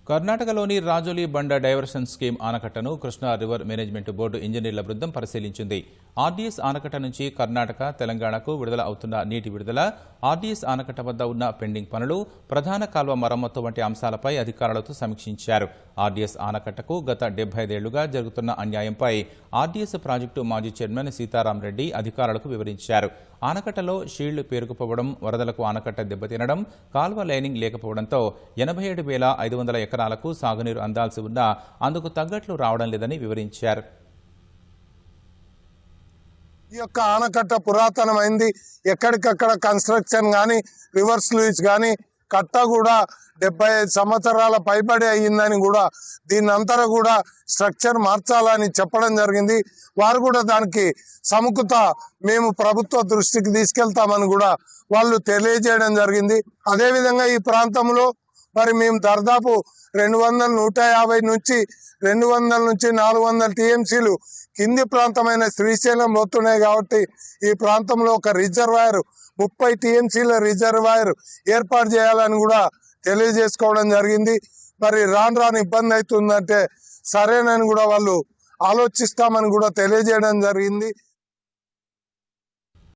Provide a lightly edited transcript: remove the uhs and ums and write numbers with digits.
కర్ణాటకలోని Rajoli Banda diversion scheme ఆనకట్టను Krishna river management board ఇంజనీర్ల బృందం పరిశీలించింది. ఆర్డీఎస్ ఆనకట్ట నుంచి కర్ణాటక, తెలంగాణకు విడుదల అవుతున్న నీటి విడుదల, ఆర్డీఎస్ ఆనకట్ట వద్ద ఉన్న పెండింగ్ పనులు, ప్రధాన కాల్వ మరమ్మతు వంటి అంశాలపై అధికారులతో సమీక్షించారు. ఆర్డీఎస్ ఆనకట్టకు గత 75 ఏళ్లుగా జరుగుతున్న అన్యాయంపై ఆర్డీఎస్ ప్రాజెక్టు మాజీ చైర్మన్ సీతారాం రెడ్డి అధికారులకు వివరించారు. ఆనకట్టలో షీల్డ్ పేరుకుపోవడం, వరదలకు ఆనకట్ట దెబ్బతినడం, కాల్వ లైనింగ్ లేకపోవడంతో 87,500 ఎకరాలకు సాగునీరు అందాల్సి ఉన్నా అందుకు తగ్గట్లు రావడం లేదని వివరించారు. ఈ యొక్క ఆనకట్ట పురాతనమైంది. ఎక్కడికక్కడ కన్స్ట్రక్షన్ కానీ, రివర్స్ లూయిస్ కానీ, కట్ట కూడా 75 సంవత్సరాల పైబడి అయ్యిందని కూడా దీని అంతటా కూడా స్ట్రక్చర్ మార్చాలని చెప్పడం జరిగింది. వారు కూడా దానికి సముఖత మేము ప్రభుత్వ దృష్టికి తీసుకెళ్తామని కూడా వాళ్ళు తెలియజేయడం జరిగింది. అదేవిధంగా ఈ ప్రాంతంలో మరి మేము దాదాపు 150 నుంచి 200 నుంచి 400 టీఎంసీలు కింది ప్రాంతమైన శ్రీశైలం పోతున్నాయి. కాబట్టి ఈ ప్రాంతంలో ఒక రిజర్వాయర్ 30 టీఎంసీల రిజర్వాయర్ ఏర్పాటు చేయాలని కూడా తెలియజేసుకోవడం జరిగింది. మరి రాను ఇబ్బంది అవుతుందంటే సరేనని కూడా వాళ్ళు ఆలోచిస్తామని కూడా తెలియజేయడం జరిగింది.